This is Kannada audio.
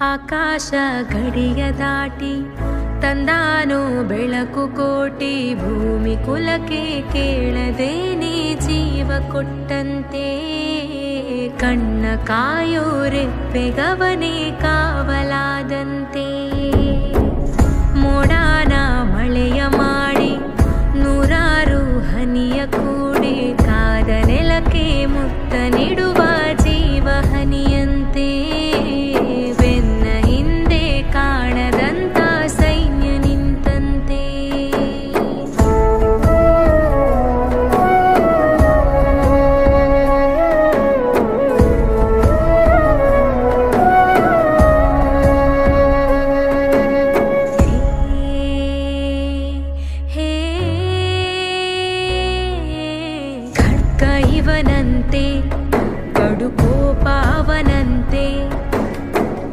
ಆಕಾಶ ಗಡಿಯ ದಾಟಿ ತಂದಾನು ಬೆಳಕು ಕೋಟಿ, ಭೂಮಿ ಕುಲಕ್ಕೆ ಕೇಳದೇನೆ ಜೀವ ಕೊಟ್ಟಂತೆ. ಕಣ್ಣ ಕಾಯೋ ರೆಪ್ಪೆಗವನೇ